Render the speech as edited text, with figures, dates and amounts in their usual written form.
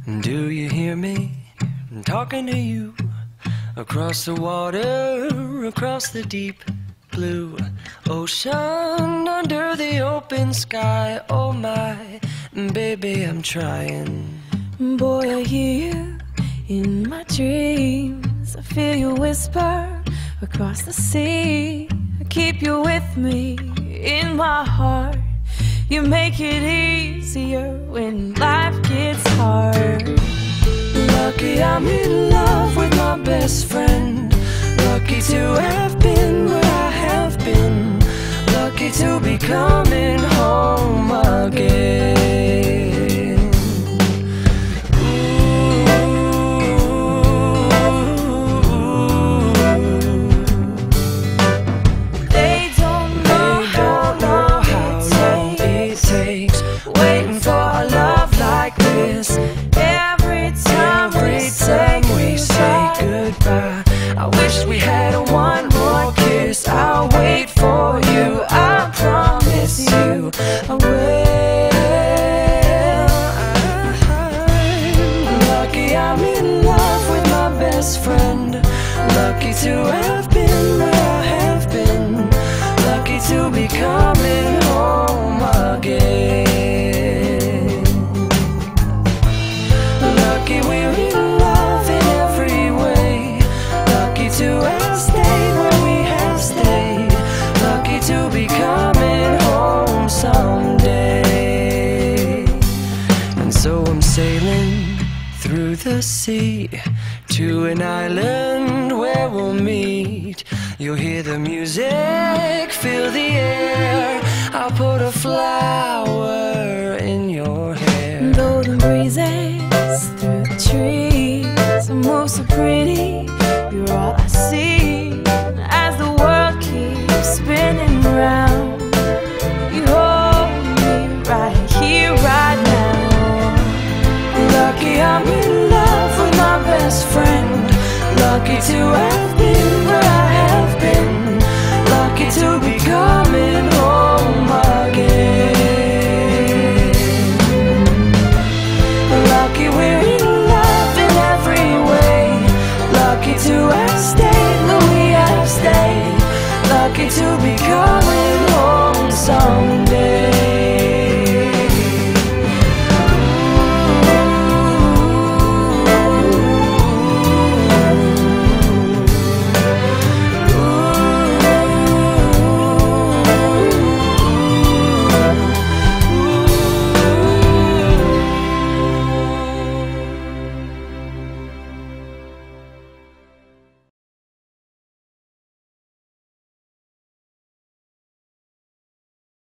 Do you hear me? I'm talking to you. Across the water, across the deep blue ocean, under the open sky. Oh my, baby, I'm trying. Boy, I hear you in my dreams. I feel you whisper across the sea. I keep you with me in my heart. You make it easier when life gets hard. Lucky I'm in love with my best friend. Lucky to have been where I have been. Lucky to be coming home again. They don't know how long it takes waiting for a love like this. Every time we say goodbye, I wish we had one more kiss. I'll wait for you, I promise you I will. Lucky I'm in love with my best friend. Lucky to have been where I have been. Lucky to be coming home again. Lucky we're in love in every way. Lucky to have stayed where we have stayed. Lucky to be coming home someday. And so I'm sailing through the sea to an island where we'll meet. You'll hear the music, feel the air. I'll put a flower in your hair. golden breezes through the trees, move so pretty. You're all I see as the world keeps spinning round. You hold me right here, right now. Lucky I'm in love with my best friend. Lucky to have